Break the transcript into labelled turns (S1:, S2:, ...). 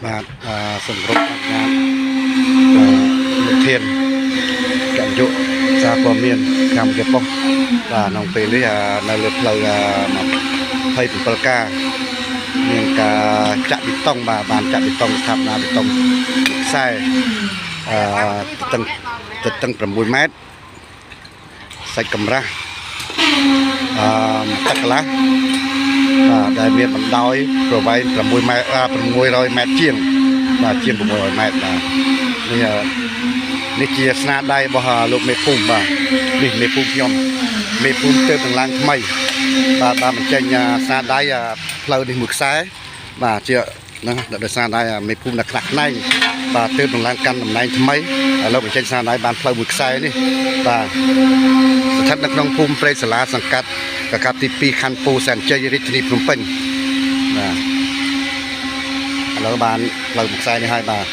S1: បាទសង្គ្រប់ងานមុខធានកញ្ញុសារព័ត៌មានកម្មវិធីប៉ុស្តិ៍បាទក្នុងពេលនេះនៅលើផ្លូវ27ការមានការចាក់ប៊ីតុងបាទបានចាក់ប៊ីតុងស្ថាបនាប៊ីតុងខ្សែទឹក6ម៉ែត្រសាច់កម្រាស់ទឹកកន្លះដែលមានបណ្ដោយប្រវែង6ម៉ែត្រ600ម៉ែត្រជាងបាទជាង600ម៉ែត្របាទនេះជាស្នាដៃរបស់លោកមេភូមិបាទនេះមេភូមិខ្ញុំមេភូមិទើបនឹងឡើងថ្មីបាទបញ្ចេញស្នាដៃផ្លូវនេះមួយខ្សែបាទជាណាដោយសារតែមេភូមិនៅខ្លះផ្នែកបាទទើបនឹងឡើងកាន់តំណែងថ្មីឥឡូវបញ្ចេញស្នាដៃបានផ្លូវមួយខ្សែនេះបាទស្ថិតនៅក្នុងភូមិព្រៃសាលាសង្កាត់កកាប់ទី2ខណ្ឌពោធិ៍សែនជ័យរាជធានីភ្នំពេញបាទឥឡូវបានផ្លូវមួយខ្សែនេះហើយបាទ